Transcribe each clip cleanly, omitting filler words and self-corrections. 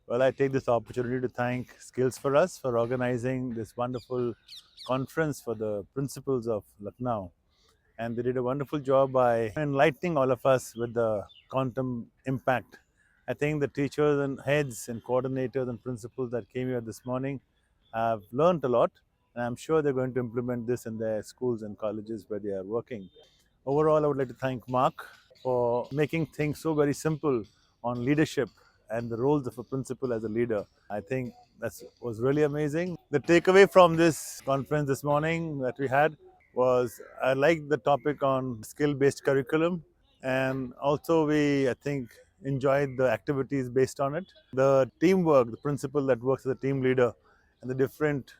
Well, I take this opportunity to thank Skills for Us for organizing this wonderful conference for the principals of Lucknow. And they did a wonderful job by enlightening all of us with the quantum impact. I think the teachers and heads and coordinators and principals that came here this morning have learned a lot, and I'm sure they're going to implement this in their schools and colleges where they are working. Overall, I would like to thank Mark for making things so very simple on leadership and the roles of a principal as a leader. I think that was really amazing. The takeaway from this conference this morning that we had was I like the topic on skill-based curriculum, and also I think enjoyed the activities based on it. The teamwork, the principal that works as a team leader, and the different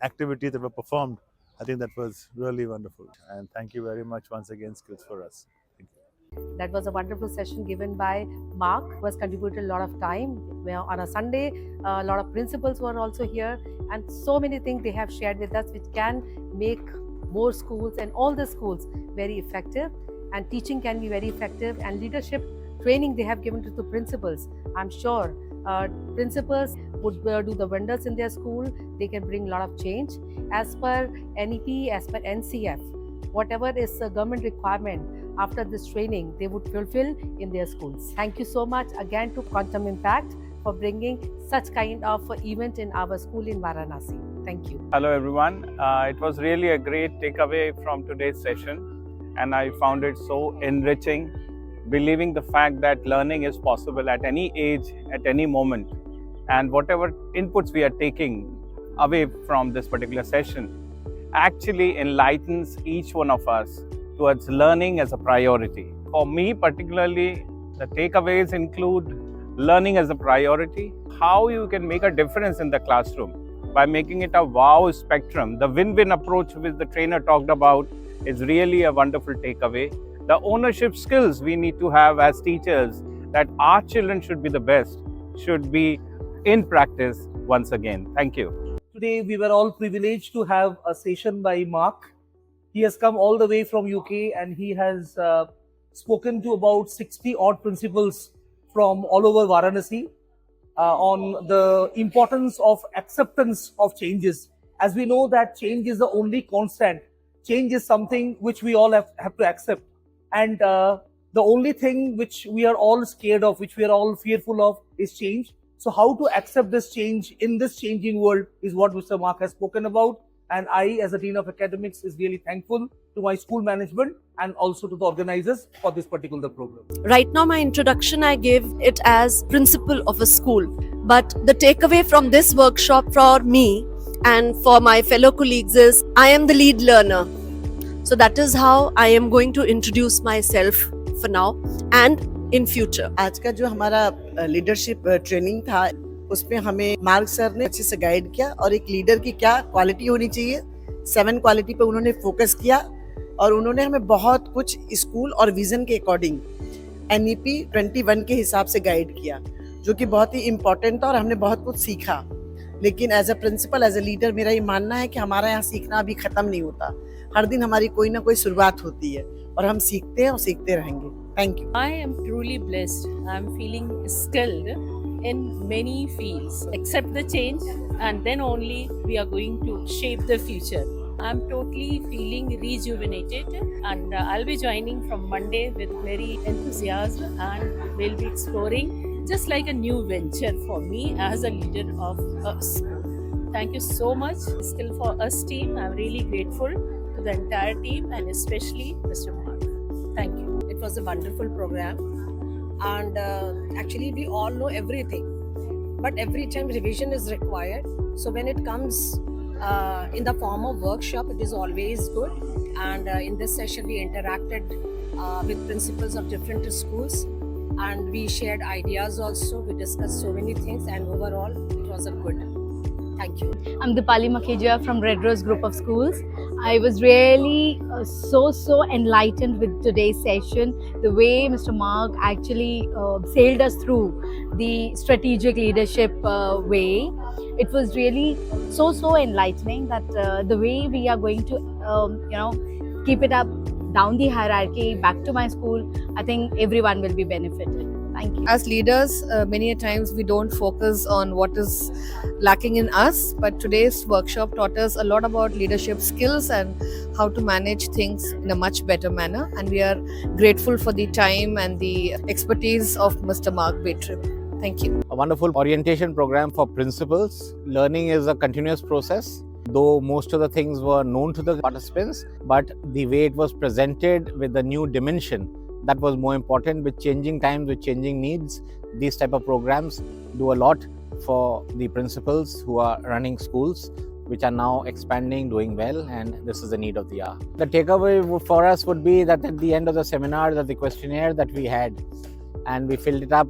activities that were performed. I think that was really wonderful. And thank you very much once again, Skills for Us. Thank you. That was a wonderful session given by Mark, who has contributed a lot of time. On a Sunday, a lot of principals were also here, and so many things they have shared with us which can make more schools and all the schools very effective. And teaching can be very effective, and leadership training they have given to the principals. I'm sure principals would do the wonders in their school. They can bring a lot of change. As per NEP, as per NCF, whatever is a government requirement after this training, they would fulfill in their schools. Thank you so much again to Quantum Impact for bringing such kind of event in our school in Varanasi. Thank you. Hello everyone. It was really a great takeaway from today's session, and I found it so enriching, believing the fact that learning is possible at any age, at any moment, and whatever inputs we are taking away from this particular session actually enlightens each one of us towards learning as a priority. For me particularly, the takeaways include learning as a priority, how you can make a difference in the classroom by making it a wow spectrum. The win-win approach which the trainer talked about is really a wonderful takeaway. The ownership skills we need to have as teachers, that our children should be the best, should be in practice once again. Thank you. Today we were all privileged to have a session by Mark. He has come all the way from UK, and he has spoken to about 60 odd principals from all over Varanasi on the importance of acceptance of changes. As we know that change is the only constant. Change is something which we all have to accept. And the only thing which we are all scared of, which we are all fearful of, is change. So how to accept this change in this changing world is what Mr. Mark has spoken about. And I, as a Dean of Academics, is really thankful to my school management and also to the organizers for this particular program. Right now, my introduction, I give it as principal of a school. But the takeaway from this workshop for me and for my fellow colleagues is I am the lead learner. So that is how I am going to introduce myself for now and in future. आज का जो हमारा leadership training था, उसमें हमें mark sir ने अच्छे से गाइड किया और एक लीडर की क्या क्वालिटी होनी चाहिए, 7 क्वालिटी पे उन्होंने फोकस किया और उन्होंने हमें बहुत कुछ स्कूल और विजन के अकॉर्डिंग NEP 21 के हिसाब से गाइड किया, जो कि बहुत ही इम्पोर्टेंट था और हमने बहुत कुछ सीखा. लेकिन as a principal, as a leader, मेरा ये मानना है कि हमारा यहाँ सीखना अभी खत्म नहीं होता. हर दिन हमारी कोई ना कोई शुरुआत होती है और हम सीखते हैं और सीखते रहेंगे. Thank you. I am truly blessed. I am feeling skilled in many fields. Accept the change, and then only we are going to shape the future. I'm totally feeling rejuvenated, and I'll be joining from Monday with very enthusiasm, and we'll be exploring just like a new venture for me as a leader of a school. Thank you so much. Skill for Us team, I'm really grateful to the entire team and especially Mr. Mark. Thank you. It was a wonderful program, and actually we all know everything, but every time revision is required. So when it comes in the form of workshop, it is always good. And in this session we interacted with principals of different schools, and we shared ideas also. We discussed so many things, and overall it was a good. Thank you. I'm Dipali Makhija from Red Rose Group of Schools. I was really so enlightened with today's session. The way Mr. Mark actually sailed us through the strategic leadership way. It was really so enlightening that the way we are going to keep it up down the hierarchy back to my school. I think everyone will be benefited. Thank you. As leaders, many a times we don't focus on what is lacking in us, but today's workshop taught us a lot about leadership skills and how to manage things in a much better manner. And we are grateful for the time and the expertise of Mr. Mark Betrip. Thank you. A wonderful orientation program for principals. Learning is a continuous process. Though most of the things were known to the participants, but the way it was presented with the new dimension, that was more important. With changing times, with changing needs, these type of programs do a lot for the principals who are running schools, which are now expanding, doing well, and this is the need of the hour. The takeaway for us would be that at the end of the seminar, that the questionnaire that we had, and we filled it up,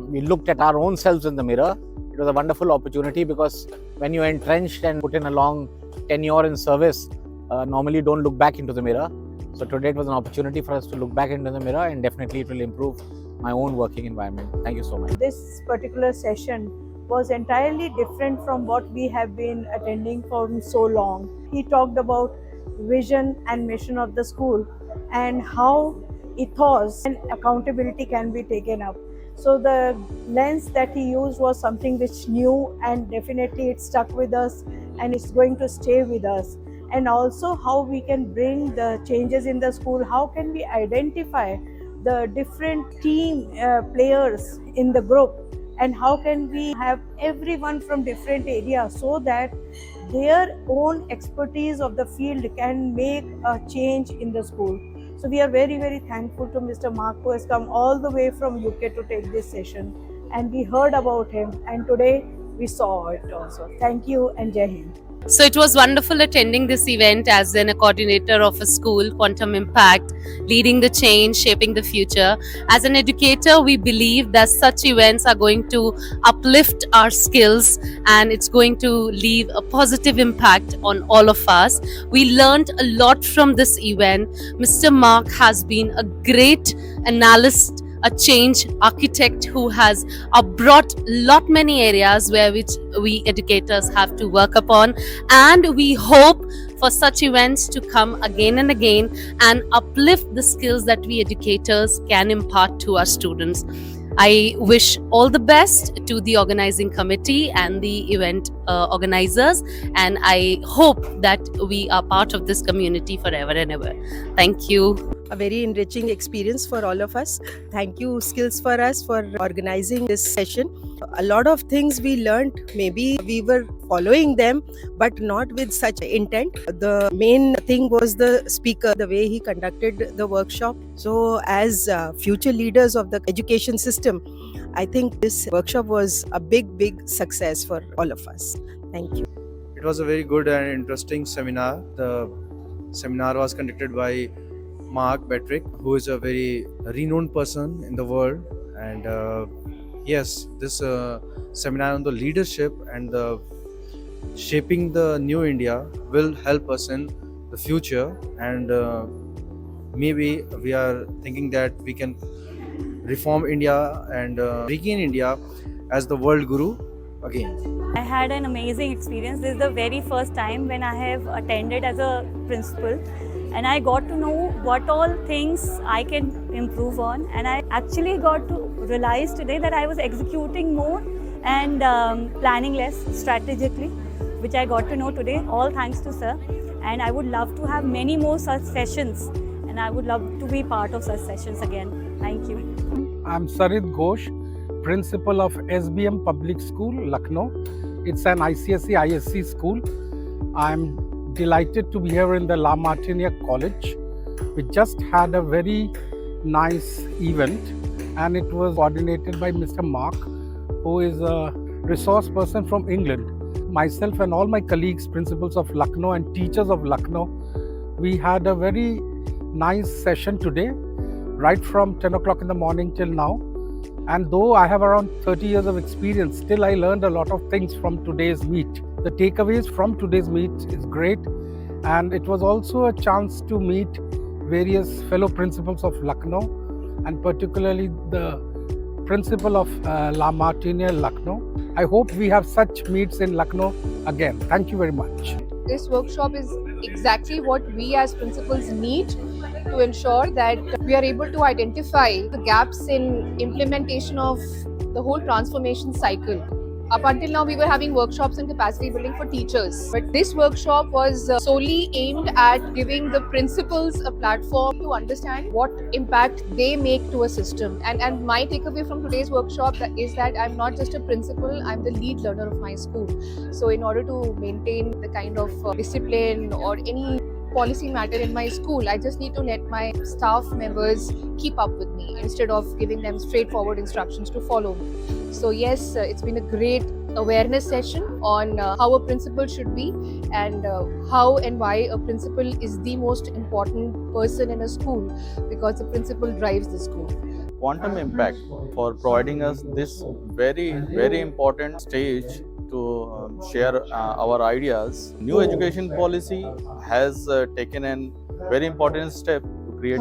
we looked at our own selves in the mirror. It was a wonderful opportunity because when you're entrenched and put in a long tenure in service, normally you don't look back into the mirror. So today it was an opportunity for us to look back into the mirror, and definitely it will improve my own working environment. Thank you so much. This particular session was entirely different from what we have been attending for so long. He talked about vision and mission of the school and how ethos and accountability can be taken up. So the lens that he used was something which new, and definitely it stuck with us and it's going to stay with us. And also how we can bring the changes in the school, how can we identify the different team players in the group, and how can we have everyone from different areas so that their own expertise of the field can make a change in the school. So we are very, very thankful to Mr. Mark, who has come all the way from UK to take this session, and we heard about him, and today we saw it also. Thank you and Jai Hind. So it was wonderful attending this event as a coordinator of a school, Quantum Impact, leading the change, shaping the future. As an educator, we believe that such events are going to uplift our skills and it's going to leave a positive impact on all of us. We learned a lot from this event. Mr. Mark has been a great analyst, a change architect who has brought many areas where which we educators have to work upon, and we hope for such events to come again and again and uplift the skills that we educators can impart to our students. I wish all the best to the organizing committee and the event organizers, and I hope that we are part of this community forever and ever. Thank you. A very enriching experience for all of us. Thank you, Skills for Us, for organizing this session. A lot of things we learned, maybe we were following them, but not with such intent. The main thing was the speaker, the way he conducted the workshop. So as future leaders of the education system, I think this workshop was a big success for all of us. Thank you. It was a very good and interesting seminar. The seminar was conducted by Mark Betrip, who is a very renowned person in the world. And yes, this seminar on the leadership and the shaping the new India will help us in the future. And maybe we are thinking that we can reform India and regain India as the world guru again. I had an amazing experience. This is the very first time when I have attended as a principal, and I got to know what all things I can improve on, and I actually got to realize today that I was executing more and planning less strategically, which I got to know today, all thanks to sir. And I would love to have many more such sessions, and I would love to be part of such sessions again. Thank you. I'm Sarit Ghosh, Principal of SBM Public School, Lucknow. It's an ICSE ISC school. I'm delighted to be here in the La Martiniere College. We just had a very nice event, and it was coordinated by Mr. Mark, who is a resource person from England. Myself and all my colleagues, principals of Lucknow and teachers of Lucknow, we had a very nice session today, right from 10 o'clock in the morning till now. And though I have around 30 years of experience, still I learned a lot of things from today's meet. The takeaways from today's meet is great, and it was also a chance to meet various fellow principals of Lucknow, and particularly the principal of La Martiniere, Lucknow. I hope we have such meets in Lucknow again. Thank you very much. This workshop is exactly what we as principals need to ensure that we are able to identify the gaps in implementation of the whole transformation cycle. Up until now, we were having workshops and capacity building for teachers. But this workshop was solely aimed at giving the principals a platform to understand what impact they make to a system. And my takeaway from today's workshop is that I'm not just a principal, I'm the lead learner of my school. So in order to maintain the kind of discipline or any policy matter in my school, I just need to let my staff members keep up with me instead of giving them straightforward instructions to follow. So yes, it's been a great awareness session on how a principal should be and how and why a principal is the most important person in a school, because the principal drives the school. Quantum Impact for providing us this very important stage to share our ideas. New education policy has taken a very important step to create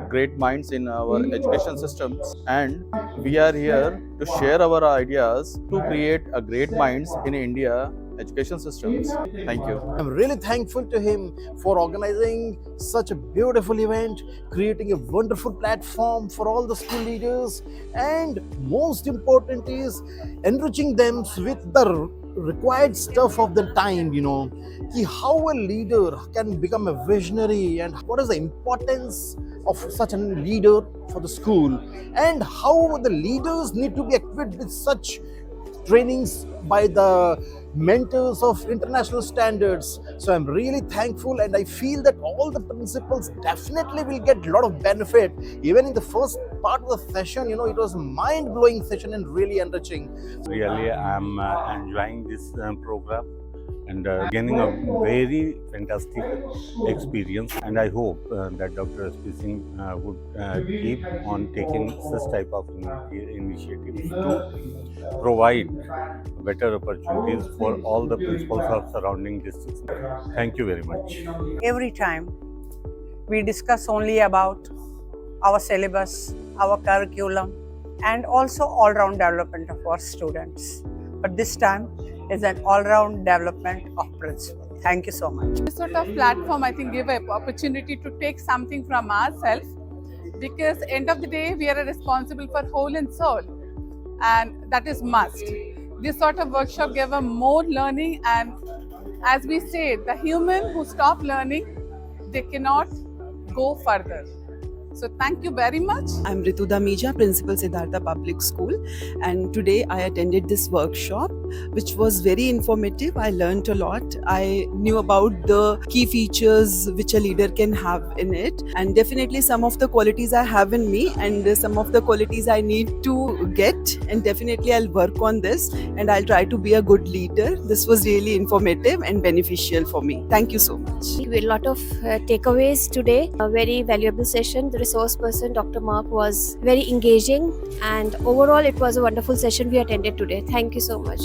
great minds in our education systems, and we are here to share our ideas to create a great minds in India education systems. Thank you. I'm really thankful to him for organizing such a beautiful event, creating a wonderful platform for all the school leaders, and most important is enriching them with the required stuff of the time, how a leader can become a visionary and what is the importance of such a leader for the school, and how the leaders need to be equipped with such trainings by the mentors of international standards. So I'm really thankful, and I feel that all the principals definitely will get a lot of benefit. Even in the first part of the session, it was a mind-blowing session and really enriching. Really, I'm enjoying this program and gaining a very fantastic experience, and I hope that Dr. S.P. Singh would keep on taking such type of initiatives to provide better opportunities for all the principals of surrounding districts. Thank you very much. Every time we discuss only about our syllabus, our curriculum, and also all-round development of our students. But this time is an all-round development of principal. Thank you so much. This sort of platform, I think, give an opportunity to take something from ourselves, because end of the day, we are responsible for whole and soul, and that is must. This sort of workshop gave a more learning, and as we say, the human who stop learning, they cannot go further. So thank you very much. I'm Ritu Damija, Principal Siddhartha Public School, and today I attended this workshop which was very informative. I learned a lot. I knew about the key features which a leader can have in it, and definitely some of the qualities I have in me and some of the qualities I need to get, and definitely I'll work on this and I'll try to be a good leader. This was really informative and beneficial for me. Thank you so much. A lot of takeaways today. A very valuable session. The resource person, Dr. Mark, was very engaging, and overall it was a wonderful session we attended today. Thank you so much.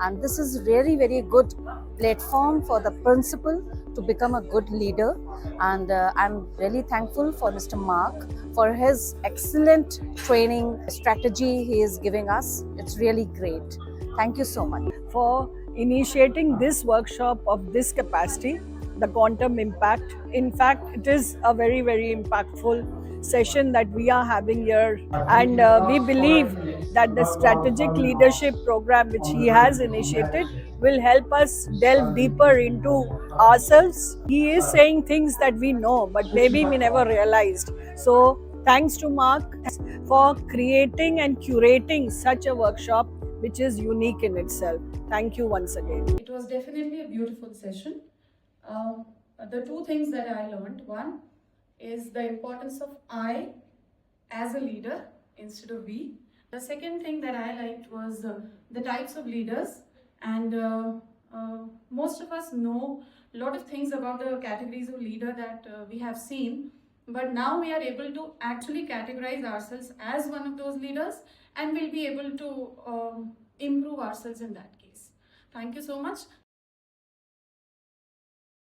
And this is very, very good platform for the principal to become a good leader. And I'm really thankful for Mr. Mark for his excellent training strategy he is giving us. It's really great. Thank you so much. For initiating this workshop of this capacity, the quantum impact. In fact, it is a very, very impactful session that we are having here, and we believe that the strategic leadership program which he has initiated will help us delve deeper into ourselves. He is saying things that we know but maybe we never realized. So thanks to Mark for creating and curating such a workshop which is unique in itself. Thank you once again. It was definitely a beautiful session. The two things that I learned, one is the importance of I as a leader instead of we. The second thing that I liked was the types of leaders, and most of us know a lot of things about the categories of leader that we have seen, but now we are able to actually categorize ourselves as one of those leaders, and we'll be able to improve ourselves in that case. Thank you so much.